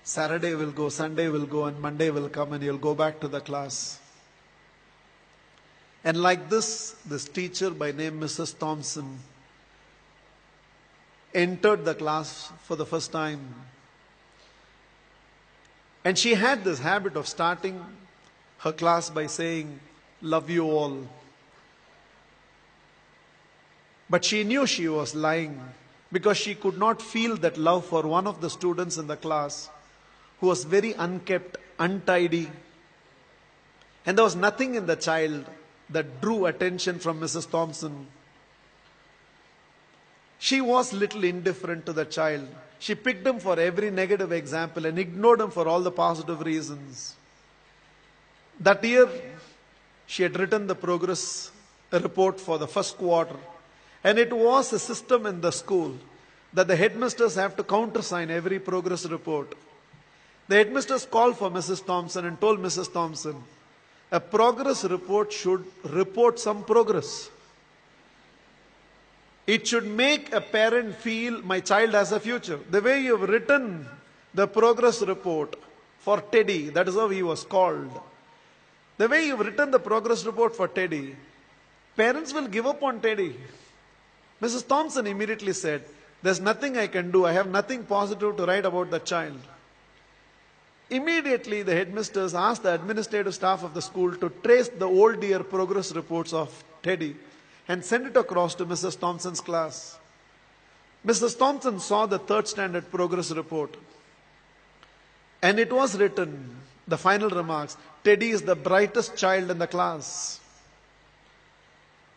Saturday will go, Sunday will go, and Monday will come and you'll go back to the class. And like this teacher by name Mrs. Thompson entered the class for the first time. And she had this habit of starting her class by saying, "Love you all." But she knew she was lying because she could not feel that love for one of the students in the class who was very unkept, untidy. And there was nothing in the child that drew attention from Mrs. Thompson. She was little indifferent to the child. She picked him for every negative example and ignored him for all the positive reasons. That year, she had written the progress report for the first quarter. And it was a system in the school that the headmasters have to countersign every progress report. The headmasters called for Mrs. Thompson and told Mrs. Thompson, a progress report should report some progress. It should make a parent feel my child has a future. The way you've written the progress report for Teddy, that is how he was called. The way you've written the progress report for Teddy, parents will give up on Teddy. Mrs. Thompson immediately said, there's nothing I can do. I have nothing positive to write about the child. Immediately, the headmasters asked the administrative staff of the school to trace the old year progress reports of Teddy and send it across to Mrs. Thompson's class. Mrs. Thompson saw the third standard progress report. And it was written, the final remarks, Teddy is the brightest child in the class.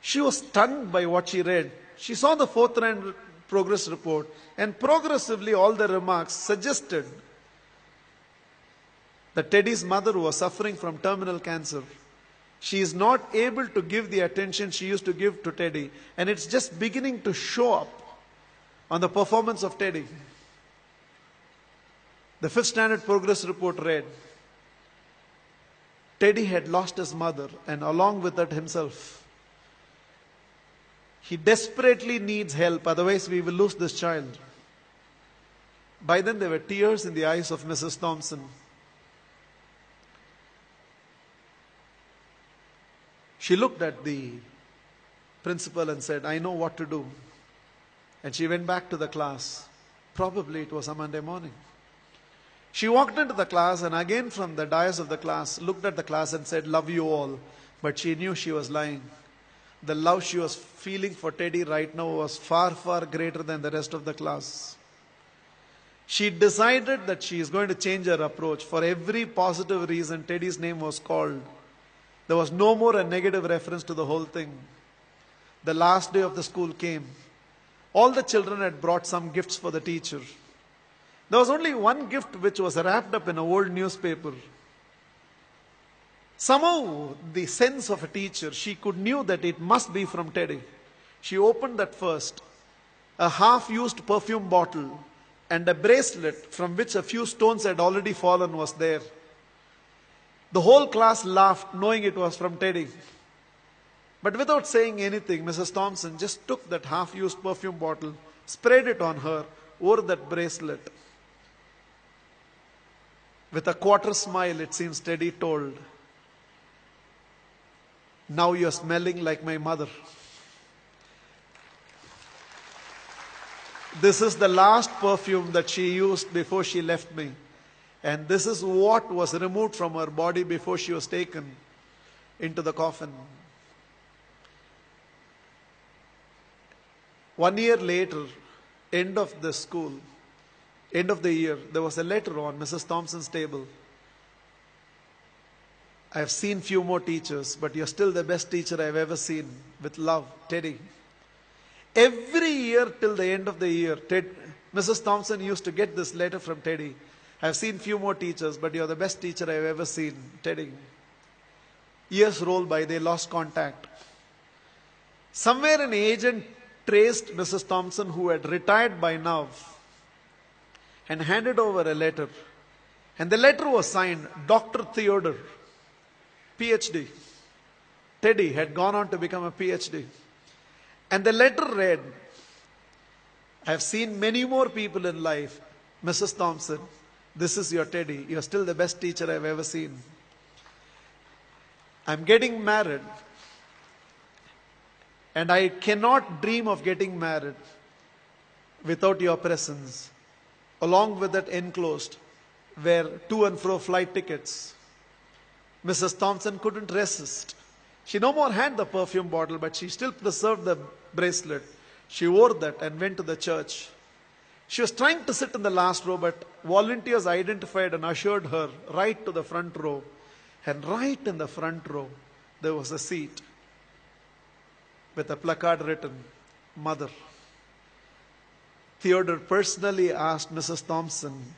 She was stunned by what she read. She saw the fourth round progress report, and progressively all the remarks suggested that Teddy's mother was suffering from terminal cancer. She is not able to give the attention she used to give to Teddy, and it's just beginning to show up on the performance of Teddy. The fifth standard progress report read, Teddy had lost his mother and along with that himself. He desperately needs help, otherwise we will lose this child. By then there were tears in the eyes of Mrs. Thompson. She looked at the principal and said, I know what to do. And she went back to the class. Probably it was a Monday morning. She walked into the class and again from the dais of the class, looked at the class and said, love you all. But she knew she was lying. The love she was feeling for Teddy right now was far, far greater than the rest of the class. She decided that she is going to change her approach. For every positive reason, Teddy's name was called. There was no more a negative reference to the whole thing. The last day of the school came. All the children had brought some gifts for the teacher. There was only one gift which was wrapped up in an old newspaper. Somehow, the sense of a teacher, she knew that it must be from Teddy. She opened that first. A half-used perfume bottle and a bracelet from which a few stones had already fallen was there. The whole class laughed, knowing it was from Teddy. But without saying anything, Mrs. Thompson just took that half-used perfume bottle, sprayed it on her, wore that bracelet. With a quarter smile, it seems Teddy told, now you're smelling like my mother. This is the last perfume that she used before she left me. And this is what was removed from her body before she was taken into the coffin. 1 year later, end of the school, end of the year, there was a letter on Mrs. Thompson's table. I have seen few more teachers, but you're still the best teacher I've ever seen. With love, Teddy. Every year till the end of the year, Mrs. Thompson used to get this letter from Teddy. I've seen few more teachers, but you're the best teacher I've ever seen, Teddy. Years rolled by, they lost contact. Somewhere an agent traced Mrs. Thompson, who had retired by now, and handed over a letter. And the letter was signed, Dr. Theodore, PhD. Teddy had gone on to become a PhD. And the letter read, I have seen many more people in life, Mrs. Thompson, This is your Teddy. You're still the best teacher I've ever seen. I'm getting married, and I cannot dream of getting married without your presence. Along with that enclosed were to and fro flight tickets. Mrs. Thompson couldn't resist. She no more had the perfume bottle, but she still preserved the bracelet. She wore that and went to the church. She was trying to sit in the last row, but volunteers identified and ushered her right to the front row. And right in the front row, there was a seat with a placard written, Mother. Theodore personally asked Mrs. Thompson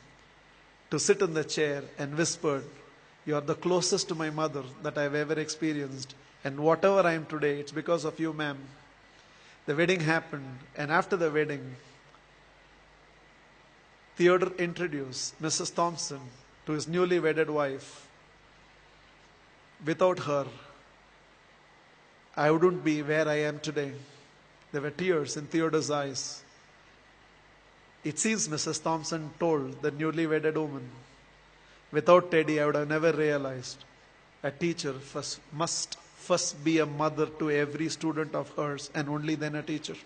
to sit in the chair and whispered, "You are the closest to my mother that I've ever experienced. And whatever I am today, it's because of you, ma'am." The wedding happened, and after the wedding, Theodore introduced Mrs. Thompson to his newly wedded wife. Without her, I wouldn't be where I am today. There were tears in Theodore's eyes. It seems Mrs. Thompson told the newly wedded woman, "Without Teddy, I would have never realized a teacher must first be a mother to every student of hers, and only then a teacher."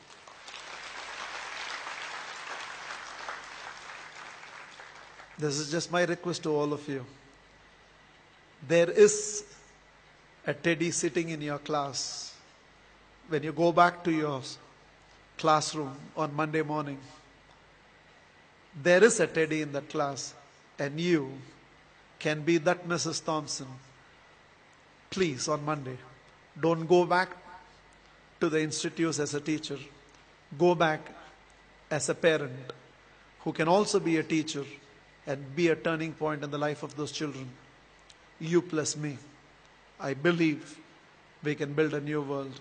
This is just my request to all of you. There is a Teddy sitting in your class. When you go back to your classroom on Monday morning, there is a Teddy in that class, and you can be that Mrs. Thompson. Please, on Monday, don't go back to the institutes as a teacher. Go back as a parent who can also be a teacher and be a turning point in the life of those children. You plus me. I believe we can build a new world.